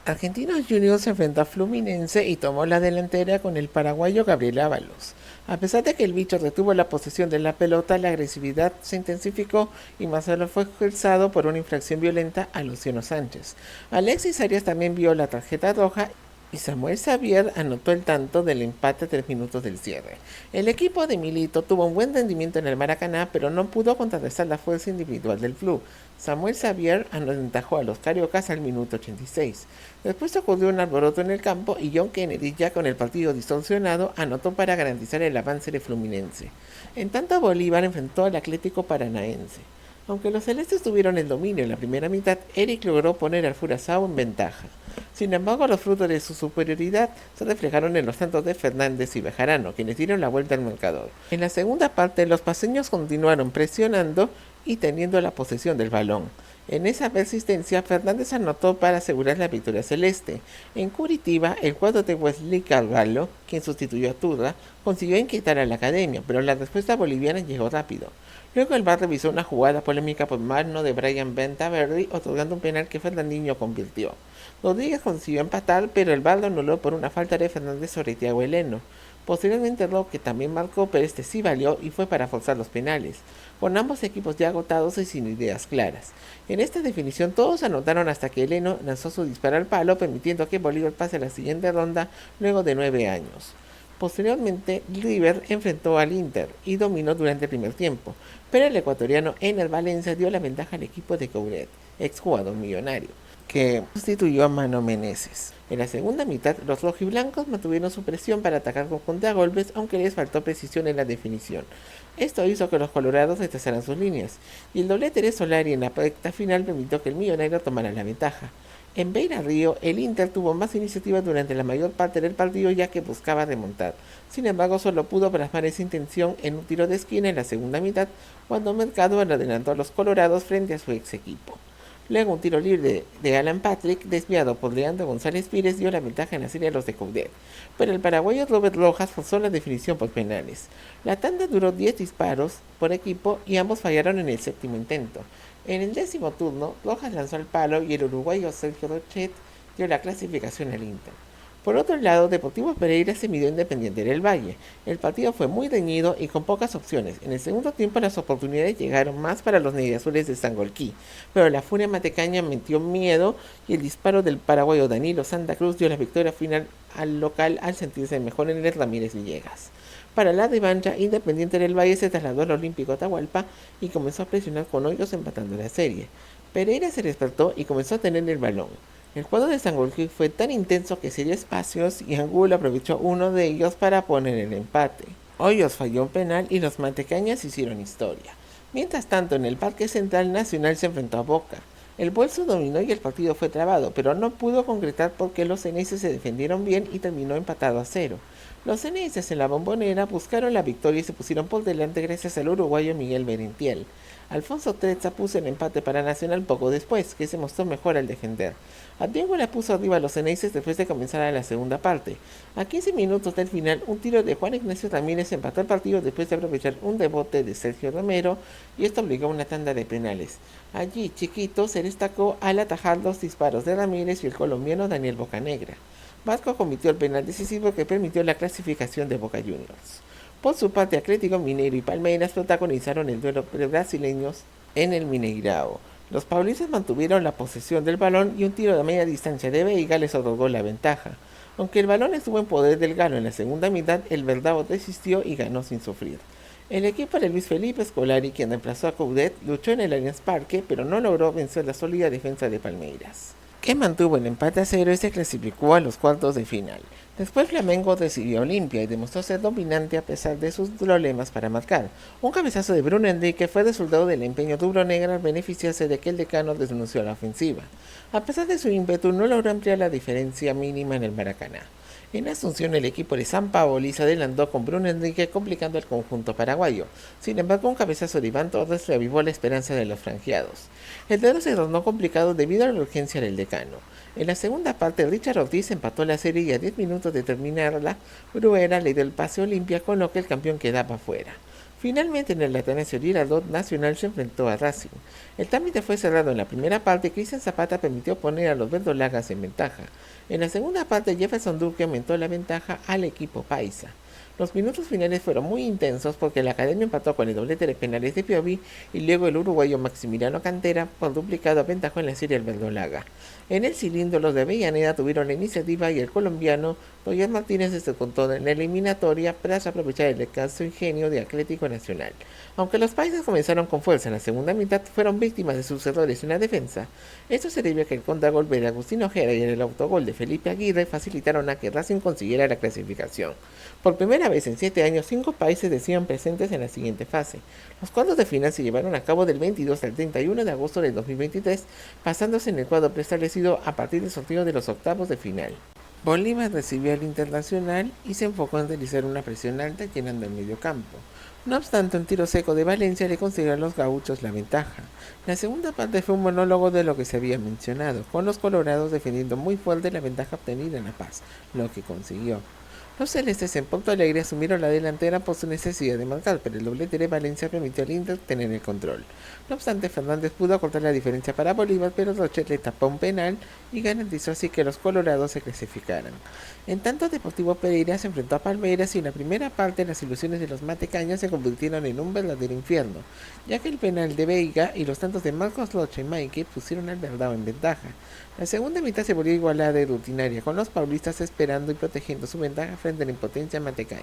Argentinos Juniors se enfrentó a Fluminense y tomó la delantera con el paraguayo Gabriel Ábalos. A pesar de que el bicho retuvo la posesión de la pelota, la agresividad se intensificó y Marcelo fue expulsado por una infracción violenta a Luciano Sánchez. Alexis Arias también vio la tarjeta roja y Samuel Xavier anotó el tanto del empate a 3 minutos del cierre. El equipo de Milito tuvo un buen rendimiento en el Maracaná, pero no pudo contrarrestar la fuerza individual del Flu. Samuel Xavier aventajó a los cariocas al minuto 86. Después ocurrió un alboroto en el campo y John Kennedy, ya con el partido distorsionado, anotó para garantizar el avance de Fluminense. En tanto, Bolívar enfrentó al Atlético Paranaense. Aunque los celestes tuvieron el dominio en la primera mitad, Eric logró poner al Furazao en ventaja. Sin embargo, los frutos de su superioridad se reflejaron en los tantos de Fernández y Bejarano, quienes dieron la vuelta al marcador. En la segunda parte, los paceños continuaron presionando y teniendo la posesión del balón. En esa persistencia, Fernández anotó para asegurar la victoria celeste. En Curitiba, el cuadro de Wesley Carvalho, quien sustituyó a Turra, consiguió inquietar a la academia, pero la respuesta boliviana llegó rápido. Luego el VAR revisó una jugada polémica por mano de Brian Bentaverdi, otorgando un penal que Fernandinho convirtió. Rodríguez consiguió empatar, pero el VAR lo anuló por una falta de Fernández sobre Thiago Heleno. Posteriormente Roque también marcó, pero este sí valió y fue para forzar los penales, con ambos equipos ya agotados y sin ideas claras. En esta definición todos anotaron hasta que Heleno lanzó su disparo al palo, permitiendo que Bolívar pase a la siguiente ronda luego de 9 años. Posteriormente, River enfrentó al Inter y dominó durante el primer tiempo, pero el ecuatoriano Ener Valencia dio la ventaja al equipo de Coudet, exjugador millonario, que sustituyó a Mano Meneses. En la segunda mitad, los rojiblancos mantuvieron su presión para atacar con contragolpes, aunque les faltó precisión en la definición. Esto hizo que los colorados retrasaran sus líneas, y el doblete de Solari en la recta final permitió que el millonario tomara la ventaja. En Beira Río, el Inter tuvo más iniciativa durante la mayor parte del partido ya que buscaba remontar. Sin embargo, solo pudo plasmar esa intención en un tiro de esquina en la segunda mitad, cuando Mercado adelantó a los colorados frente a su ex equipo. Luego un tiro libre de Alan Patrick, desviado por Leandro González Pires, dio la ventaja en la serie a los de Coudet, pero el paraguayo Robert Rojas forzó la definición por penales. La tanda duró 10 disparos por equipo y ambos fallaron en el séptimo intento. En el 10º turno, Rojas lanzó al palo y el uruguayo Sergio Rochet dio la clasificación al Inter. Por otro lado, Deportivo Pereira se midió Independiente del Valle. El partido fue muy reñido y con pocas opciones. En el segundo tiempo las oportunidades llegaron más para los negrazules de Sangolquí, pero la furia matecaña metió miedo y el disparo del paraguayo Danilo Santa Cruz dio la victoria final al local al sentirse mejor en el Ramírez Villegas. Para la revancha, Independiente del Valle se trasladó al Olímpico Atahualpa y comenzó a presionar con Hoyos empatando la serie. Pereira se despertó y comenzó a tener el balón. El cuadro de Sangolquí fue tan intenso que se dio espacios y Angulo aprovechó uno de ellos para poner el empate. Hoyos falló un penal y los mantecañas hicieron historia. Mientras tanto, en el Parque Central Nacional se enfrentó a Boca. El bolso dominó y el partido fue trabado, pero no pudo concretar porque los ceneices se defendieron bien y terminó empatado a 0. Los ceneices en la Bombonera buscaron la victoria y se pusieron por delante gracias al uruguayo Miguel Merentiel. Alfonso Trezza puso el empate para Nacional poco después, que se mostró mejor al defender. Advíncula puso arriba a los ceneices después de comenzar la segunda parte. A 15 minutos del final, un tiro de Juan Ignacio Ramírez empató el partido después de aprovechar un rebote de Sergio Romero y esto obligó a una tanda de penales. Allí, Chiquito se destacó al atajar los disparos de Ramírez y el colombiano Daniel Bocanegra. Vasco cometió el penal decisivo que permitió la clasificación de Boca Juniors. Por su parte, Atlético Mineiro y Palmeiras protagonizaron el duelo de brasileños en el Mineirao. Los paulistas mantuvieron la posesión del balón y un tiro de media distancia de Veiga les otorgó la ventaja. Aunque el balón estuvo en poder del Galo en la segunda mitad, el Verdao resistió y ganó sin sufrir. El equipo de Luis Felipe Scolari, quien reemplazó a Coudet, luchó en el Allianz Parque, pero no logró vencer la sólida defensa de Palmeiras, que mantuvo el empate a 0 y se clasificó a los cuartos de final. Después Flamengo recibió a Olimpia y demostró ser dominante a pesar de sus problemas para marcar. Un cabezazo de Bruno Enrique fue resultado del empeño rubronegro al beneficiarse de que el decano denunció a la ofensiva. A pesar de su ímpetu, no logró ampliar la diferencia mínima en el Maracaná. En Asunción, el equipo de San Paoli se adelantó con Bruno Enrique, complicando el conjunto paraguayo. Sin embargo, un cabezazo de Iván Torres reavivó la esperanza de los franjeados. El duelo se tornó complicado debido a la urgencia del decano. En la segunda parte, Richard Ortiz empató la serie y a 10 minutos de terminarla, Bruera le dio el pase a Olimpia, con lo que el campeón quedaba fuera. Finalmente, en el Atanasio Girardot, Nacional se enfrentó a Racing. El trámite fue cerrado en la primera parte y Cristian Zapata permitió poner a los verdolagas en ventaja. En la segunda parte, Jefferson Duque aumentó la ventaja al equipo paisa. Los minutos finales fueron muy intensos porque la Academia empató con el doblete de penales de Piovi y luego el uruguayo Maximiliano Cantera por duplicado aventajó en la serie al verdolaga. En el cilindro, los de Avellaneda tuvieron la iniciativa y el colombiano Roger Martínez se descontó en la eliminatoria tras aprovechar el descanso ingenio de Atlético Nacional. Aunque los paisas comenzaron con fuerza en la segunda mitad, fueron víctimas de sus errores en la defensa. Esto se debió a que el contragolpe de Agustín Ojeda y el autogol de Felipe Aguirre facilitaron a que Racing consiguiera la clasificación. Por primera vez en 7 años, 5 países decían presentes en la siguiente fase. Los cuadros de final se llevaron a cabo del 22 al 31 de agosto del 2023, basándose en el cuadro preestablecido a partir del sorteo de los octavos de final. Bolívar recibió al Internacional y se enfocó en realizar una presión alta llenando el medio campo. No obstante, un tiro seco de Valencia le consiguió a los gauchos la ventaja. La segunda parte fue un monólogo de lo que se había mencionado, con los colorados defendiendo muy fuerte la ventaja obtenida en La Paz, lo que consiguió. Los celestes en Porto Alegre asumieron la delantera por su necesidad de marcar, pero el doblete de Valencia permitió al Inter tener el control. No obstante, Fernández pudo acortar la diferencia para Bolívar, pero Rochet le tapó un penal y garantizó así que los colorados se clasificaran. En tanto, Deportivo Pereira se enfrentó a Palmeiras y en la primera parte las ilusiones de los matecaños se convirtieron en un verdadero infierno, ya que el penal de Veiga y los tantos de Marcos Rocha y Maike pusieron al Verdao en ventaja. La segunda mitad se volvió igualada y rutinaria, con los paulistas esperando y protegiendo su ventaja frente a la impotencia matecaña.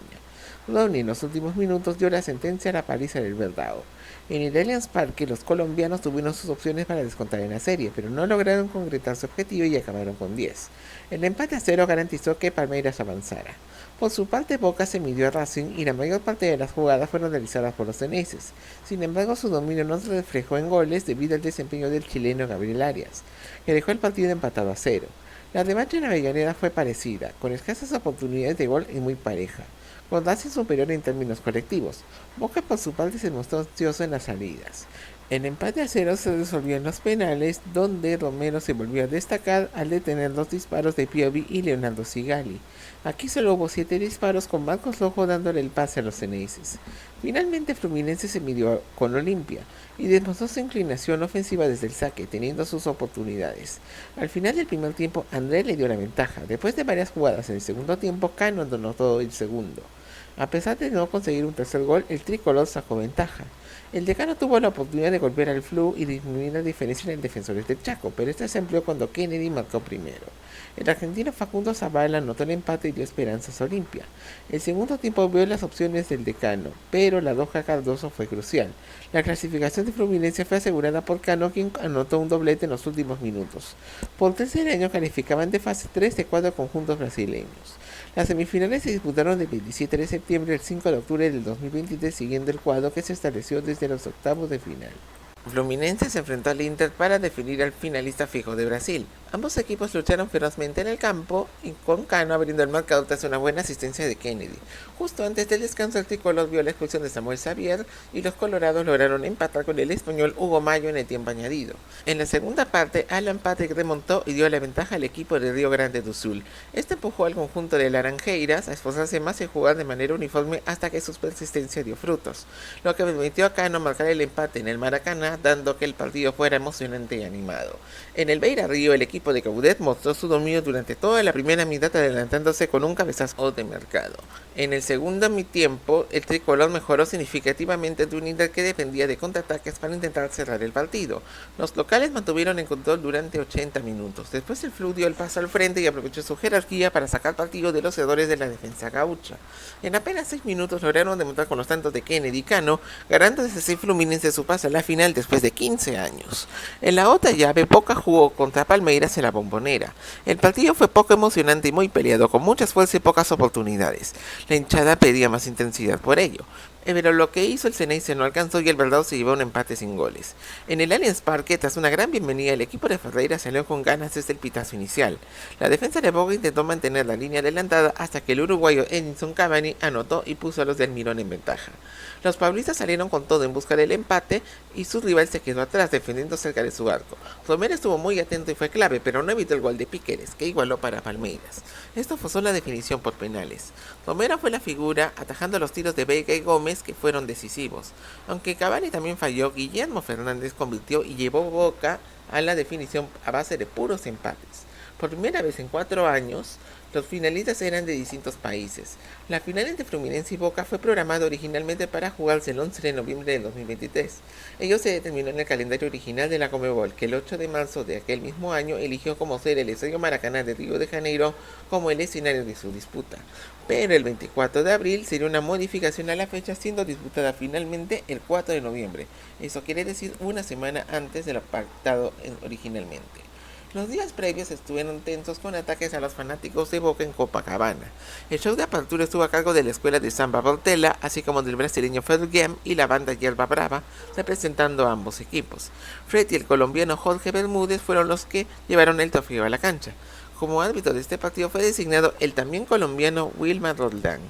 Ronnie en los últimos minutos dio la sentencia a la paliza del Verdao. En el Allianz Parque, los colombianos tuvieron sus opciones para descontar en la serie, pero no lograron concretar su objetivo y acabaron con 10. El empate a 0 garantizó que Palmeiras avanzara. Por su parte, Boca se midió a Racing y la mayor parte de las jugadas fueron realizadas por los ceneses. Sin embargo, su dominio no se reflejó en goles debido al desempeño del chileno Gabriel Arias, que dejó el partido empatado a 0. La revancha en Avellaneda fue parecida, con escasas oportunidades de gol y muy pareja, con Racing superior en términos colectivos. Boca por su parte se mostró ansioso en las salidas. El empate a 0 se resolvió en los penales, donde Romero se volvió a destacar al detener los disparos de Piovi y Leonardo Sigali. Aquí solo hubo 7 disparos, con Marcos Rojo dándole el pase a los ceneices. Finalmente Fluminense se midió con Olimpia y demostró su inclinación ofensiva desde el saque, teniendo sus oportunidades. Al final del primer tiempo, André le dio la ventaja. Después de varias jugadas en el segundo tiempo, Cano anotó el segundo. A pesar de no conseguir un tercer gol, el tricolor sacó ventaja. El decano tuvo la oportunidad de golpear al Flu y disminuir la diferencia en el Defensores del Chaco, pero este se amplió cuando Kennedy marcó primero. El argentino Facundo Zavala anotó el empate y dio esperanzas a Olimpia. El segundo tiempo vio las opciones del decano, pero la roja Cardoso fue crucial. La clasificación de Fluminense fue asegurada por Cano, quien anotó un doblete en los últimos minutos. Por tercer año calificaban de fase 3 de 4 conjuntos brasileños. Las semifinales se disputaron del 27 de septiembre al 5 de octubre del 2023, siguiendo el cuadro que se estableció desde los octavos de final. Fluminense se enfrentó al Inter para definir al finalista fijo de Brasil. Ambos equipos lucharon ferozmente en el campo y con Cano abriendo el marcador tras una buena asistencia de Kennedy. Justo antes del descanso, el tricolor vio la expulsión de Samuel Xavier y los colorados lograron empatar con el español Hugo Mayo en el tiempo añadido. En la segunda parte, Alan Patrick remontó y dio la ventaja al equipo de Río Grande do Sul. Este empujó al conjunto de Laranjeiras a esforzarse más y jugar de manera uniforme hasta que su persistencia dio frutos, lo que permitió a Cano marcar el empate en el Maracaná, dando que el partido fuera emocionante y animado. En el Beira Río, el equipo de Caudet mostró su dominio durante toda la primera mitad, adelantándose con un cabezazo de mercado. En el segundo tiempo, el tricolor mejoró significativamente de un Inter que dependía de contraataques para intentar cerrar el partido. Los locales mantuvieron el control durante 80 minutos. Después el Flu dio el paso al frente y aprovechó su jerarquía para sacar partido de los errores de la defensa gaucha. En apenas 6 minutos lograron demonstrar con los tantos de Kennedy y Cano, ganándose así Fluminense su pase a la final después de 15 años. En la otra llave, Boca jugó contra Palmeiras en la Bombonera. El partido fue poco emocionante y muy peleado, con mucha fuerza y pocas oportunidades. La hinchada pedía más intensidad por ello, pero lo que hizo el Ceneice no alcanzó y el Verdão se llevó un empate sin goles. En el Allianz Parque, tras una gran bienvenida, el equipo de Ferreira salió con ganas desde el pitazo inicial. La defensa de Boca intentó mantener la línea adelantada hasta que el uruguayo Edinson Cavani anotó y puso a los del Mirón en ventaja. Los paulistas salieron con todo en busca del empate y su rival se quedó atrás defendiendo cerca de su arco. Romero estuvo muy atento y fue clave, pero no evitó el gol de Piqueres, que igualó para Palmeiras. Esto forzó la definición por penales. Romero fue la figura, atajando los tiros de Veiga y Gómez, que fueron decisivos. Aunque Cavani también falló, Guillermo Fernández convirtió y llevó Boca a la definición a base de puros empates. Por primera vez en 4 años, los finalistas eran de distintos países. La final entre Fluminense y Boca fue programada originalmente para jugarse el 11 de noviembre de 2023. Ello se determinó en el calendario original de la Conmebol, que el 8 de marzo de aquel mismo año eligió como sede el Estadio Maracaná de Río de Janeiro como el escenario de su disputa. Pero el 24 de abril sería una modificación a la fecha, siendo disputada finalmente el 4 de noviembre. Eso quiere decir una semana antes de lo pactado originalmente. Los días previos estuvieron tensos con ataques a los fanáticos de Boca en Copacabana. El show de apertura estuvo a cargo de la escuela de samba Portela, así como del brasileño Ferguem y la banda Yerba Brava, representando a ambos equipos. Fred y el colombiano Jorge Bermúdez fueron los que llevaron el trofeo a la cancha. Como árbitro de este partido fue designado el también colombiano Wilmar Roldán.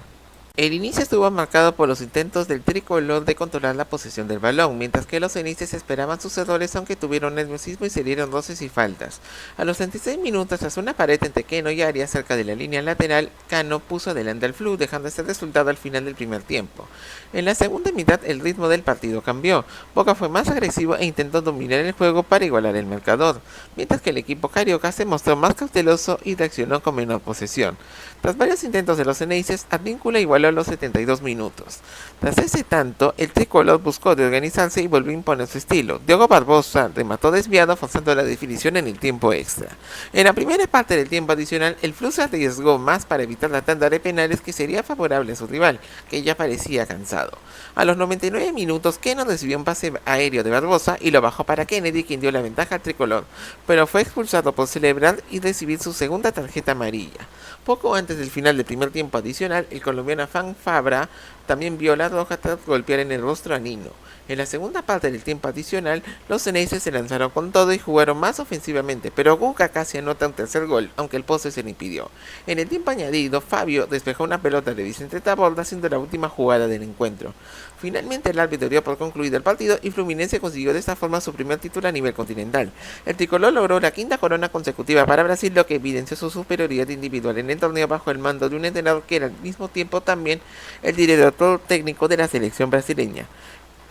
El inicio estuvo marcado por los intentos del tricolor de controlar la posesión del balón, mientras que los ceneices esperaban sus errores aunque tuvieron nerviosismo y se dieron roces y faltas. A los 36 minutos, tras una pared entre Keno y Arias cerca de la línea lateral, Cano puso adelante al Flu, dejando este resultado al final del primer tiempo. En la segunda mitad el ritmo del partido cambió, Boca fue más agresivo e intentó dominar el juego para igualar el marcador, mientras que el equipo carioca se mostró más cauteloso y reaccionó con menor posesión. Tras varios intentos de los ceneices, Advíncula igualó a los 72 minutos. Tras ese tanto, el tricolor buscó reorganizarse y volvió a imponer su estilo. Diogo Barbosa remató desviado forzando la definición en el tiempo extra. En la primera parte del tiempo adicional, el Flu se arriesgó más para evitar la tanda de penales que sería favorable a su rival, que ya parecía cansado. A los 99 minutos, Keno recibió un pase aéreo de Barbosa y lo bajó para Kennedy, quien dio la ventaja al tricolor, pero fue expulsado por celebrar y recibir su segunda tarjeta amarilla. Poco antes del final del primer tiempo adicional, el colombiano Fan Fabra también vio la roja tras golpear en el rostro a Nino. En la segunda parte del tiempo adicional, los ceneices se lanzaron con todo y jugaron más ofensivamente, pero Guca casi anota un tercer gol, aunque el poste se le impidió. En el tiempo añadido, Fabio despejó una pelota de Vicente Taborda siendo la última jugada del encuentro. Finalmente el árbitro dio por concluido el partido y Fluminense consiguió de esta forma su primer título a nivel continental. El tricolor logró la quinta corona consecutiva para Brasil, lo que evidenció su superioridad individual en el torneo bajo el mando de un entrenador que era al mismo tiempo también el director técnico de la selección brasileña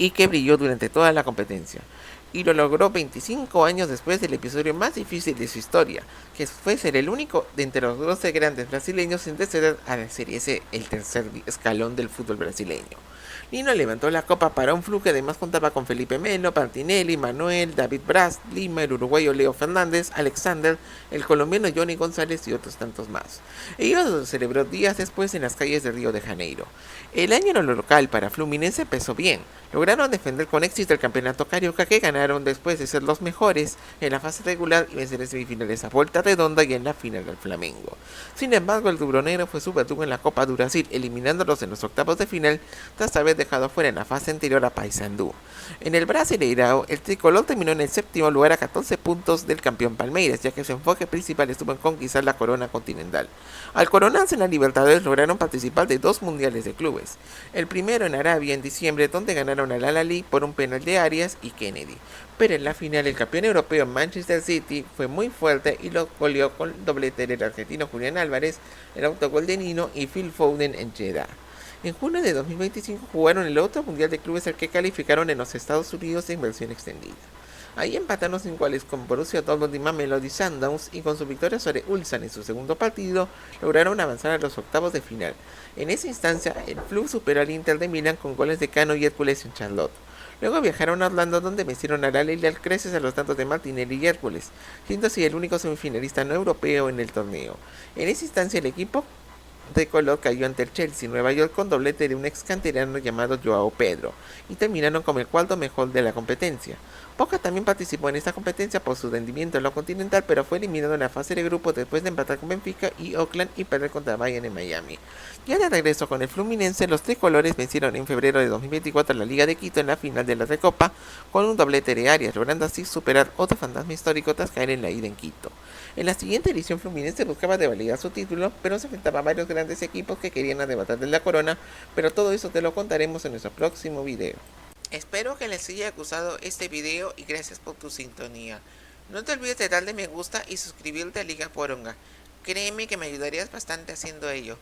y que brilló durante toda la competencia. Y lo logró 25 años después del episodio más difícil de su historia, que fue ser el único de entre los 12 grandes brasileños en descender a la Serie C, el tercer escalón del fútbol brasileño. Nino levantó la copa para un Flu que además contaba con Felipe Melo, Martinelli, Manuel, David Braz, Lima, el uruguayo Leo Fernández, Alexander, el colombiano Johnny González y otros tantos más. Ello lo celebró días después en las calles de Río de Janeiro. El año en lo local para Fluminense empezó bien. Lograron defender con éxito el campeonato carioca que ganaron después de ser los mejores en la fase regular y vencer en semifinales a Volta Redonda y en la final del Flamengo. Sin embargo, el rubronegro fue su verdugo en la Copa do Brasil, eliminándolos en los octavos de final tras haber dejado fuera en la fase anterior a Paysandú. En el Brasileirao, el tricolor terminó en el séptimo lugar a 14 puntos del campeón Palmeiras, ya que su enfoque principal estuvo en conquistar la corona continental. Al coronarse en la Libertadores lograron participar de 2 mundiales de clubes. El primero en Arabia en diciembre, donde ganaron al Al-Ahly por un penal de Arias y Kennedy. Pero en la final el campeón europeo Manchester City fue muy fuerte y lo goleó con doblete del argentino Julián Álvarez, el autogol de Nino y Phil Foden en Jeddah. En junio de 2025 jugaron el otro mundial de clubes al que calificaron en los Estados Unidos en versión extendida. Ahí empataron sin iguales con Borussia Dortmund y Mamelodi Sundowns y con su victoria sobre Ulsan en su segundo partido lograron avanzar a los octavos de final. En esa instancia el Flu superó al Inter de Milán con goles de Cano y Hércules en Charlotte. Luego viajaron a Orlando donde vencieron al Al-Ahly al creces a los tantos de Martinelli y Hércules, siendo así el único semifinalista no europeo en el torneo. En esa instancia el equipo tricolor cayó ante el Chelsea Nueva York con doblete de un ex canterano llamado Joao Pedro y terminaron como el cuarto mejor de la competencia. Boca también participó en esta competencia por su rendimiento en lo continental, pero fue eliminado en la fase de grupo después de empatar con Benfica y Oakland y perder contra Bayern en Miami. Ya de regreso con el Fluminense, los tricolores vencieron en febrero de 2024 a la Liga de Quito en la final de la Recopa con un doblete de Arias, logrando así superar otro fantasma histórico tras caer en la ida en Quito. En la siguiente edición Fluminense buscaba revalidar su título, pero se enfrentaba a varios grandes equipos que querían arrebatarle la corona, pero todo eso te lo contaremos en nuestro próximo video. Espero que les haya gustado este video y gracias por tu sintonía. No te olvides de darle me gusta y suscribirte a Liga Poronga. Créeme que me ayudarías bastante haciendo ello.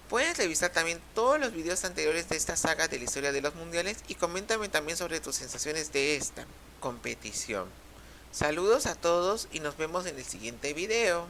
Puedes revisar también todos los videos anteriores de esta saga de la historia de los mundiales y coméntame también sobre tus sensaciones de esta competición. Saludos a todos y nos vemos en el siguiente video.